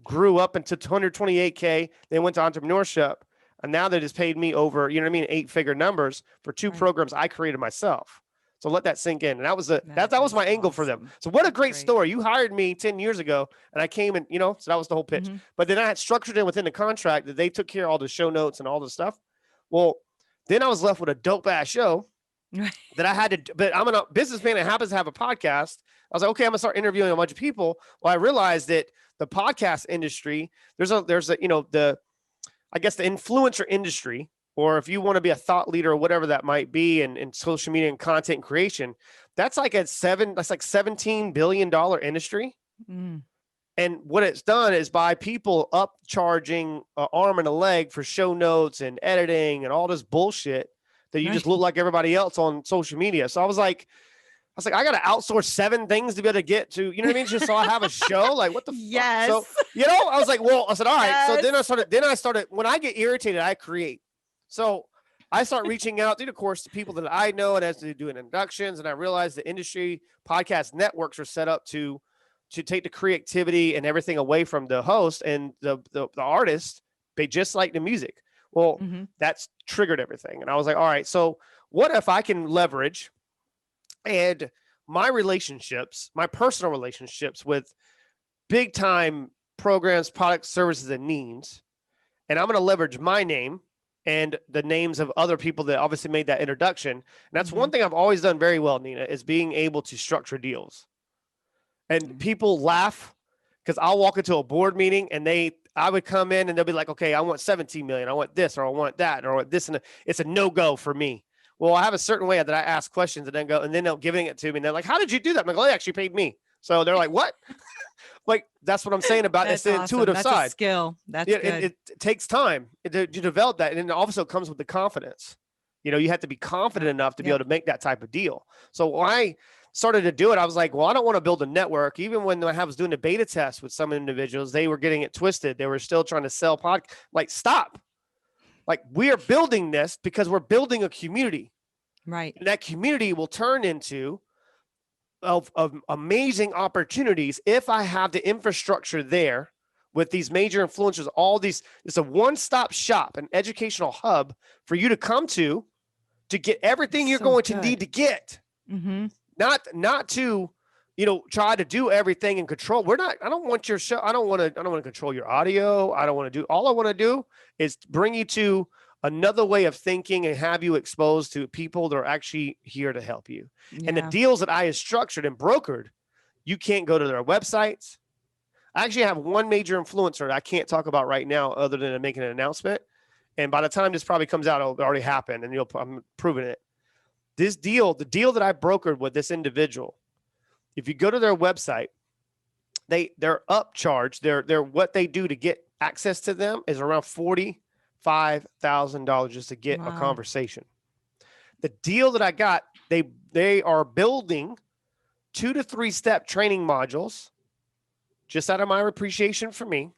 grew up into $228K. They went to entrepreneurship. And now they just paid me over, 8-figure numbers for 2 programs I created myself. So let that sink in. And that was that was my angle for them. So what a great story. You hired me 10 years ago, and I came and, so that was the whole pitch. But then I had structured it within the contract that they took care of all the show notes and all the stuff. Well, then I was left with a dope ass show that I had to, but I'm a businessman that happens to have a podcast. I was like, okay, I'm gonna start interviewing a bunch of people. Well, I realized that the podcast industry, there's a, the influencer industry, or if you want to be a thought leader or whatever that might be in social media and content creation, that's like $17 billion industry. And what it's done is by people upcharging an arm and a leg for show notes and editing and all this bullshit that you just look like everybody else on social media. So I was like, I got to outsource 7 things to be able to get to, you know what I mean? Just so I have a show. Like, what the fuck? So, I was like, well, I said, all right. So then I started, when I get irritated, I create. So I start reaching out, of course, to people that I know, and as to doing inductions. And I realized the industry podcast networks are set up to take the creativity and everything away from the host and the artist, but just like the music. Well, that's triggered everything. And I was like, all right, so what if I can leverage and my relationships, my personal relationships with big time programs, products, services, and needs, and I'm going to leverage my name and the names of other people that obviously made that introduction. And that's one thing I've always done very well, Neena, is being able to structure deals. And people laugh because I'll walk into a board meeting and I would come in and they'll be like, okay, I want 17 million. I want this, or I want that, or I want this. And it's a no-go for me. Well, I have a certain way that I ask questions and then they'll giving it to me. And they're like, how did you do that? I'm like, well, they actually paid me. So they're like, what? Like, that's what I'm saying about it's the intuitive side. That's a skill. That's good. It takes time to develop that. And then also comes with the confidence. You have to be confident enough to be able to make that type of deal. So when I started to do it, I was like, well, I don't want to build a network. Even when I was doing the beta test with some individuals, they were getting it twisted. They were still trying to sell podcasts. Like, stop. Like, we are building this because we're building a community. Right. And that community will turn into of amazing opportunities if I have the infrastructure there with these major influencers, it's a one-stop shop, an educational hub for you to come to get everything you're going to need to get. Not to, try to do everything and control. I don't want your show. I don't want to control your audio. I don't want to do, all I want to do is bring you to another way of thinking and have you exposed to people that are actually here to help you. And the deals that I have structured and brokered, you can't go to their websites. I actually have one major influencer that I can't talk about right now other than making an announcement. And by the time this probably comes out, it'll already happen, and I'm proving it. The deal that I brokered with this individual, if you go to their website, they're upcharged. They're what they do to get access to them is around $45,000 just to get a conversation. The deal that I got, they are building 2 to 3 step training modules just out of my appreciation for me.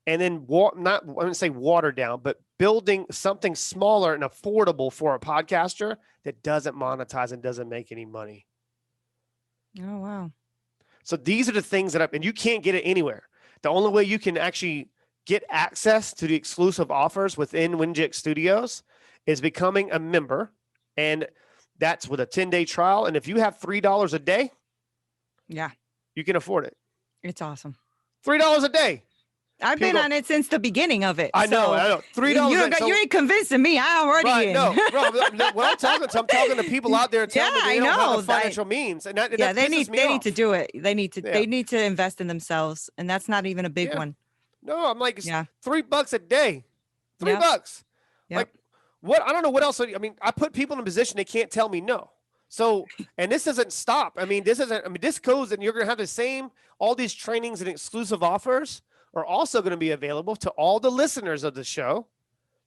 And then I wouldn't say watered down, but building something smaller and affordable for a podcaster that doesn't monetize and doesn't make any money. Oh, wow. So these are the things and you can't get it anywhere. The only way you can actually get access to the exclusive offers within Winject Studios is becoming a member. And That's with a 10-day trial. And if you have $3 a day, Yeah. you can afford it. It's awesome. $3 a day. I've been on it since the beginning of it. I know. $3. You ain't convincing me. I'm already in. No, what I'm talking to people out there telling me they don't have the financial means. And they need to do it. They need to invest in themselves. And that's not even a big one. No, I'm like, it's $3 a day. $3. Yep. Like, what? I don't know what else. I mean, I put people in a position they can't tell me no. So, and this doesn't stop. This goes, and you're going to have all these trainings and exclusive offers are also going to be available to all the listeners of the show,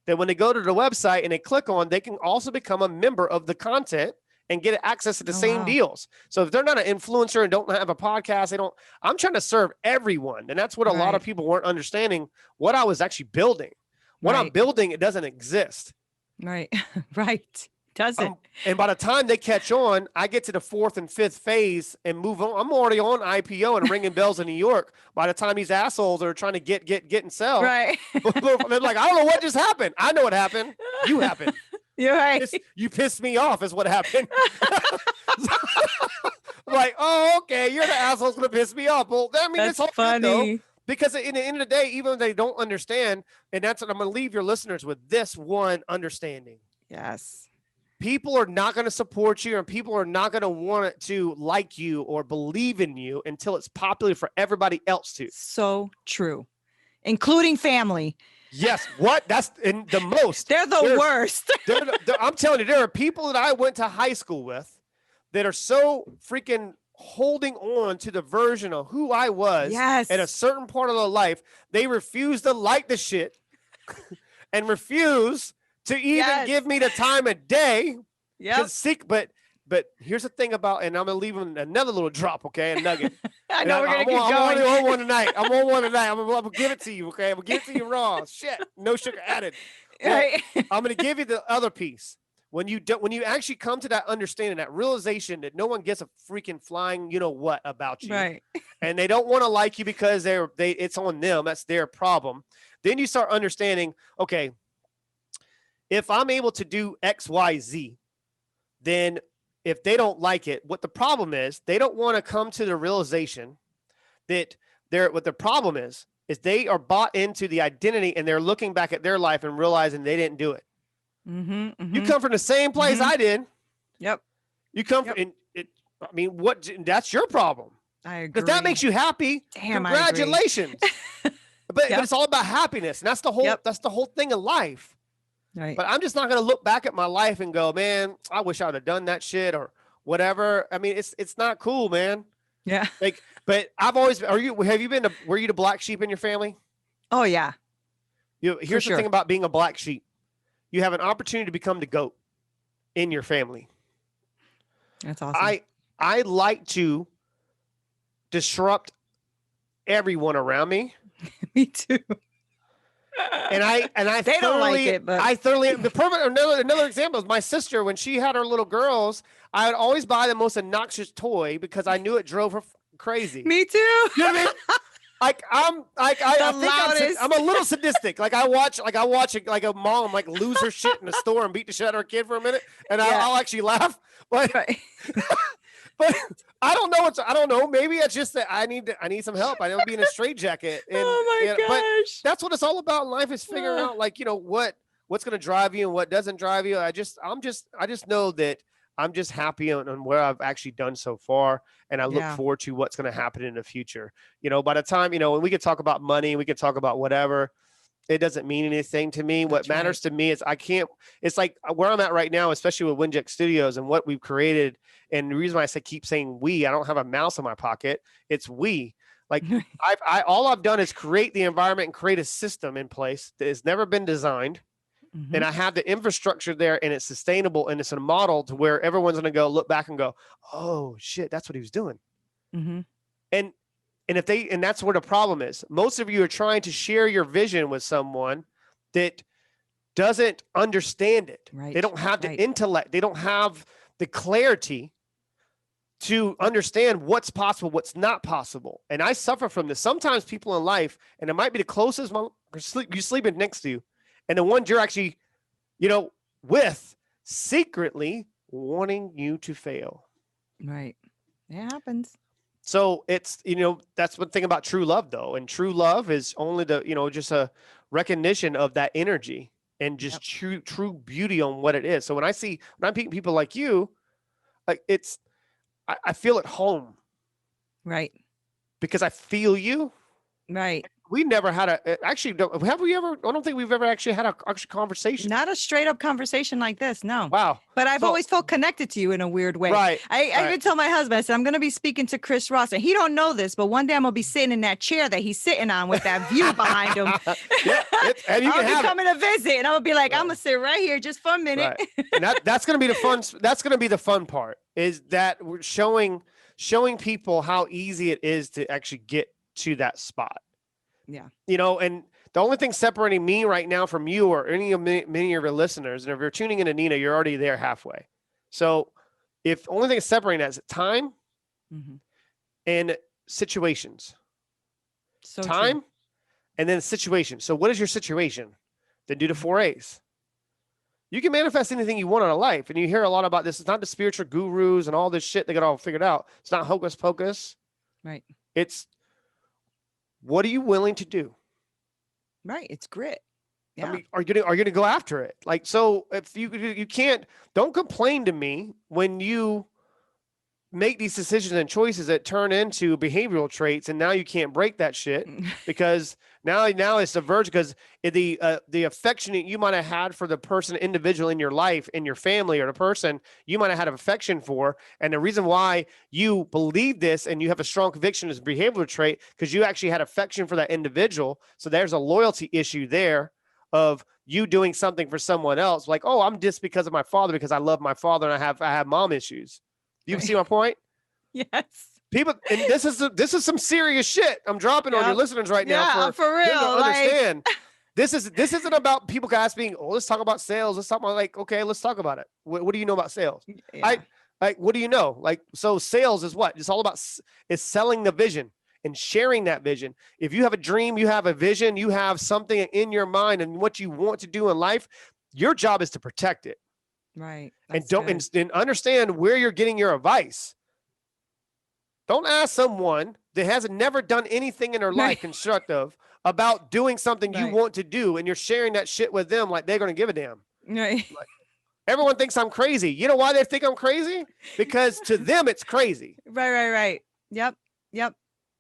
that when they go to the website and they click on, they can also become a member of the content and get access to the same deals. So if they're not an influencer and don't have a podcast, I'm trying to serve everyone. And that's what a lot of people weren't understanding, what I was actually building. What I'm building, it doesn't exist. Right. Right. Doesn't. And by the time they catch on, I get to the 4th and 5th phase and move on. I'm already on IPO and ringing bells in New York. By the time these assholes are trying to get and sell, right? They're like, I don't know what just happened. I know what happened. You happened. You're right. You pissed me off is what happened. Like, oh, okay, you're the asshole's gonna piss me off. Well, that's it's funny. Though, because in the end of the day, even if they don't understand, and that's what I'm gonna leave your listeners with, this one understanding. Yes. People are not going to support you, and people are not going to want to like you or believe in you until it's popular for everybody else to. So true. Including family. Yes. What? That's in the most. They're the worst. I'm telling you, there are people that I went to high school with that are so freaking holding on to the version of who I was at a certain part of their life. They refuse to like the shit and refuse to even give me the time of day. Yeah. But here's the thing about, and I'm gonna leave them another little drop, okay, a nugget. I know we're gonna keep going. I'm on one tonight. I'm gonna give it to you, okay? I'm gonna give it to you raw. Shit, no sugar added. Well, I'm gonna give you the other piece. When you actually come to that understanding, that realization that no one gets a freaking flying, you know what about you, right? And they don't want to like you because it's on them. That's their problem. Then you start understanding, okay, if I'm able to do X, Y, Z, then if they don't like it, what the problem is, they don't want to come to the realization that what the problem is they are bought into the identity, and they're looking back at their life and realizing they didn't do it. Mm-hmm, mm-hmm. You come from the same place I did. Yep. You come from it. I mean, that's your problem. I agree. If that makes you happy, congratulations. But it's all about happiness, and that's the whole thing in life. Right. But I'm just not going to look back at my life and go, man, I wish I would have done that shit or whatever. I mean, it's not cool, man. Yeah. Like, but were you the black sheep in your family? Oh yeah. Here's the thing about being a black sheep. You have an opportunity to become the goat in your family. That's awesome. I like to disrupt everyone around me. Me too. And I they don't like it, but another example is my sister. When she had her little girls, I would always buy the most obnoxious toy because I knew it drove her crazy. Me too. You know what I mean? I'm a little sadistic. I watch like a mom lose her shit in the store and beat the shit out of her kid for a minute, and I'll actually laugh. But but I don't know. Maybe it's just that I need some help. I don't be in a straitjacket. Oh my gosh! But that's what it's all about in life, is figuring out what's going to drive you and what doesn't drive you. I just know that I'm just happy on where I've actually done so far, and I look forward to what's going to happen in the future. By the time when we could talk about money, we could talk about whatever. It doesn't mean anything to me. What matters to me is it's like where I'm at right now, especially with Winject Studios and what we've created. And the reason why I keep saying we, I don't have a mouse in my pocket. It's we. Like all I've done is create the environment and create a system in place that has never been designed. Mm-hmm. And I have the infrastructure there, and it's sustainable, and it's a model to where everyone's going to look back and go, oh shit, that's what he was doing. Mm-hmm. And that's where the problem is. Most of you are trying to share your vision with someone that doesn't understand it. Right. They don't have the intellect. They don't have the clarity to understand what's possible, what's not possible. And I suffer from this. Sometimes people in life, and it might be the closest one you sleeping next to, and the ones you're actually, with, secretly wanting you to fail. Right. It happens. So it's, that's one thing about true love though. And true love is only just a recognition of that energy and just true beauty on what it is. So when I'm meeting people like you, like I feel at home. Right. Because I feel you. Right. We never had have we ever? I don't think we've ever actually had a conversation. Not a straight up conversation like this. No. Wow. But I've always felt connected to you in a weird way. Right. I even tell my husband, I said, I'm going to be speaking to Chris Ross, and he don't know this, but one day I'm going to be sitting in that chair that he's sitting on with that view behind him. And you I'll be coming to visit, and I'm going to be like, I'm going to sit right here just for a minute. Right. And that's going to be the fun. That's going to be the fun part, is that we're showing people how easy it is to actually get to that spot. Yeah. And the only thing separating me right now from you or many of your listeners, and if you're tuning into Neena, you're already there halfway. So if only thing separating that is time and situations. So time true. And then situation. So what is your situation? Then do the 4 A's. You can manifest anything you want in a life. And you hear a lot about this. It's not the spiritual gurus and all this shit they got all figured out. It's not hocus pocus. Right. It's, what are you willing to do? Right. It's grit. Yeah. I mean, are you gonna go after it? Like, so if you can't, don't complain to me when you make these decisions and choices that turn into behavioral traits, and now you can't break that shit because now it's diverged because the affection that you might have had for the person, individual in your life, in your family, or the person you might have had affection for, and the reason why you believe this and you have a strong conviction is a behavioral trait because you actually had affection for that individual. So there's a loyalty issue there of you doing something for someone else, like, oh, I'm just because of my father because I love my father and I have mom issues. You see my point? Yes. People, and this is some serious shit I'm dropping on your listeners right now. For real. To understand, this isn't about people guys being, oh, let's talk about sales. Let's talk about, like, okay, let's talk about it. What do you know about sales? Yeah. What do you know? Like, so sales is what? It's all about is selling the vision and sharing that vision. If you have a dream, you have a vision, you have something in your mind and what you want to do in life, your job is to protect it. Right. And understand where you're getting your advice. Don't ask someone that hasn't never done anything in their life constructive about doing something you want to do, and you're sharing that shit with them like they're going to give a damn. Right. Like, everyone thinks I'm crazy. You know why they think I'm crazy? Because to them, it's crazy. Right. Yep.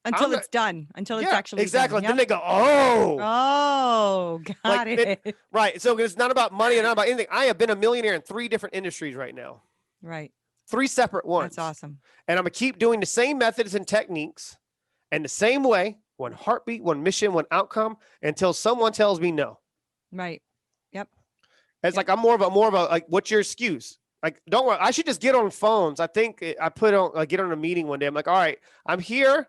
Until it's done. Until it's actually exactly. done. Yep. Then they go, oh, got it. Right. So it's not about money and not about anything. I have been a millionaire in 3 different industries right now. Right. 3 separate ones. That's awesome. And I'm going to keep doing the same methods and techniques and the same way, one heartbeat, one mission, one outcome, until someone tells me no. Right. Yep. It's like, I'm more of a like, what's your excuse? Like, don't worry. I should just get on phones. I think I get on a meeting one day. I'm like, all right, I'm here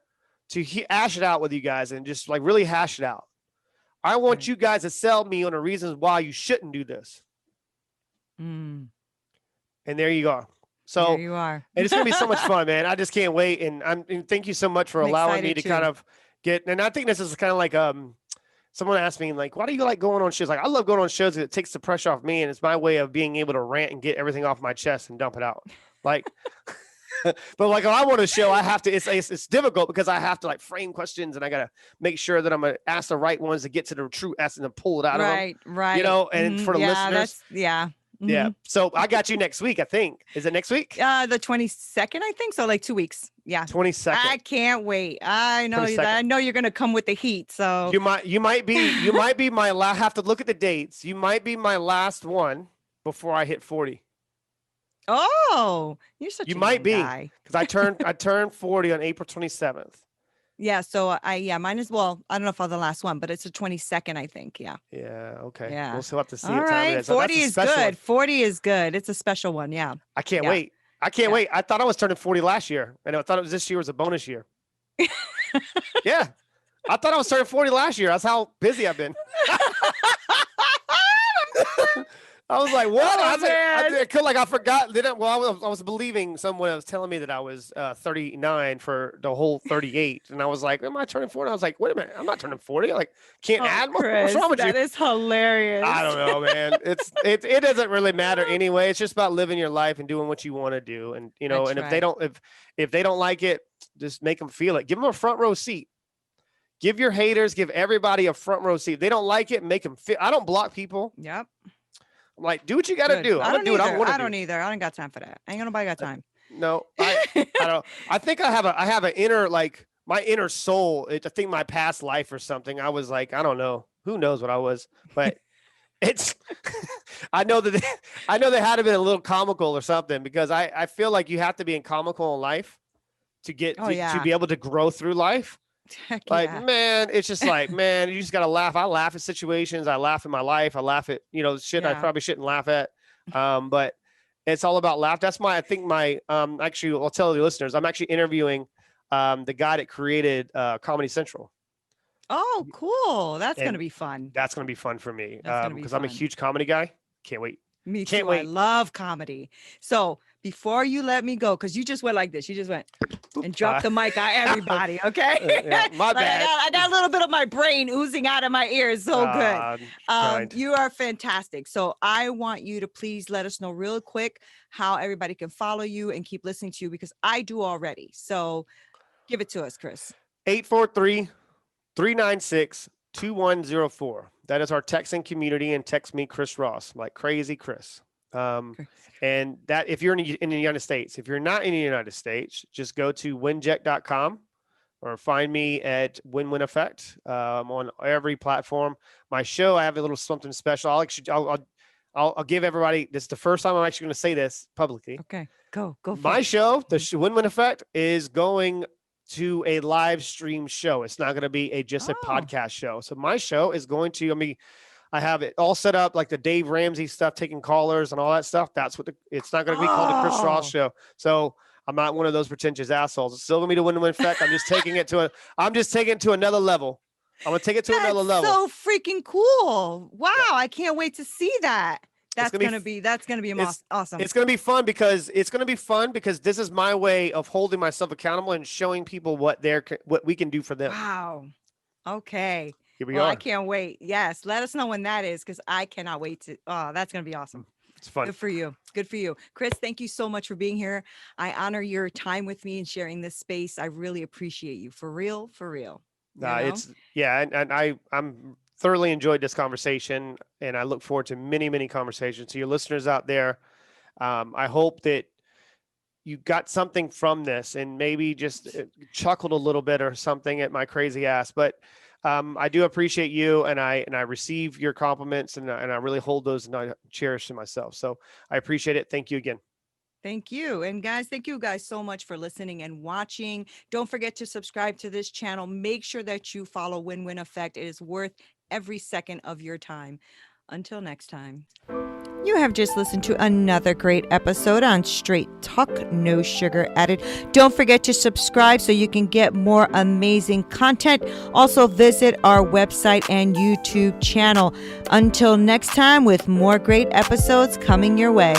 to hash it out with you guys and just like really hash it out. I want you guys to sell me on the reasons why you shouldn't do this. And there you go. So there you are. And it's going to be so much fun, man. I just can't wait. And thank you so much for allowing me to kind of and I think this is kind of like, someone asked me, like, why do you like going on shows? Like, I love going on shows because it takes the pressure off me. And it's my way of being able to rant and get everything off my chest and dump it out. Like, but like when I want to show, I have to, it's difficult because I have to like frame questions and I got to make sure that I'm going to ask the right ones to get to the true essence and pull it out of them. Right. You know, and for the listeners. Yeah. Yeah. So I got you next week, I think. Is it next week? The 22nd, I think. So like 2 weeks. Yeah. 22nd. I can't wait. I know 22nd. I know you're going to come with the heat. So you might be my last, have to look at the dates. You might be my last one before I hit 40. Oh, you're such a young guy. Because I turned 40 on April 27th. Yeah. So mine is, well, I don't know if I'm the last one, but it's the 22nd, I think. Yeah. Yeah. Okay. Yeah. We'll still have to see. All right. 40 is good. One. 40 is good. It's a special one. Yeah. I can't wait. I can't wait. I thought I was turning 40 last year. And I thought this year was a bonus year. Yeah. I thought I was turning 40 last year. That's how busy I've been. I was like, what? Oh, I was man. like, I forgot. I was believing someone was telling me that I was 39 for the whole 38. And I was like, am I turning 40? I was like, wait a minute. I'm not turning 40. Like, can't Oh, add more. What's Chris, wrong with you? that is hilarious. I don't know, man. It doesn't really matter anyway. It's just about living your life and doing what you want to do. And, you know, That's and right. if they don't like it, just make them feel it. Give them a front row seat. Give your haters, give everybody a front row seat. If they don't like it, make them feel. I don't block people. Yep. I'm like, do what you got to Good. do. I'm going to do what I want to do. I don't either. I don't got time for that. Ain't nobody got time. No, I don't. I think I have an inner, like my inner soul. I think my past life or something. I was like, I don't know. Who knows what I was, but it's, I know that they had to be a little comical or something, because I feel like you have to be in comical in life to get to be able to grow through life. Heck Like, yeah. man, it's just like, man, you just got to laugh. I laugh at situations. I laugh at my life. I laugh at, shit I Yeah. probably shouldn't laugh at. But it's all about laugh. That's actually, I'll tell the listeners, I'm actually interviewing the guy that created Comedy Central. Oh, cool. That's going to And be fun. That's going to be fun for me That's gonna be because I'm a fun. huge comedy guy. Can't wait. Me Can't too. wait. I love comedy. So before you let me go, because you just went like this, you just went and dropped the mic on everybody. Okay. Yeah, my bad. I got a little bit of my brain oozing out of my ears. So good. Kind. You are fantastic. So I want you to please let us know real quick how everybody can follow you and keep listening to you, because I do already. So give it to us, Chris. 843-396-2104. That is our texting community, and text me Chris Ross, like crazy Chris. And that if you're in the United States, if you're not in the United States, just go to winject.com or find me at Win-Win Effect on every platform. My show, I have a little something special. I'll give everybody, this is the first time I'm actually going to say this publicly. Okay, go. My show, the Win-Win Effect, is going to a live stream show. It's not going to be just a podcast show. So my show is going to, I have it all set up like the Dave Ramsey stuff, taking callers and all that stuff. That's what it's not going to be called the Chris Ross show. So I'm not one of those pretentious assholes. It's still going to be the Win-Win Effect. I'm just taking it to another level. I'm going to take it to another level. So freaking cool. Wow. Yeah. I can't wait to see that. That's going to be awesome. It's going to be fun because this is my way of holding myself accountable and showing people what we can do for them. Wow. Okay. Here we are. I can't wait. Yes. Let us know when that is, because I cannot wait to. Oh, that's going to be awesome. It's fun. Good for you. Good for you. Chris, thank you so much for being here. I honor your time with me and sharing this space. I really appreciate you. For real. For real. And I'm thoroughly enjoyed this conversation, and I look forward to many, many conversations. To your listeners out there, I hope that you got something from this and maybe just chuckled a little bit or something at my crazy ass. But I do appreciate you, and I receive your compliments, and I really hold those and I cherish them myself. So I appreciate it. Thank you again. Thank you. And guys, thank you guys so much for listening and watching. Don't forget to subscribe to this channel. Make sure that you follow Win-Win Effect. It is worth every second of your time. Until next time. You have just listened to another great episode on Straight Talk, No Sugar Added. Don't forget to subscribe so you can get more amazing content. Also visit our website and YouTube channel. Until next time, with more great episodes coming your way.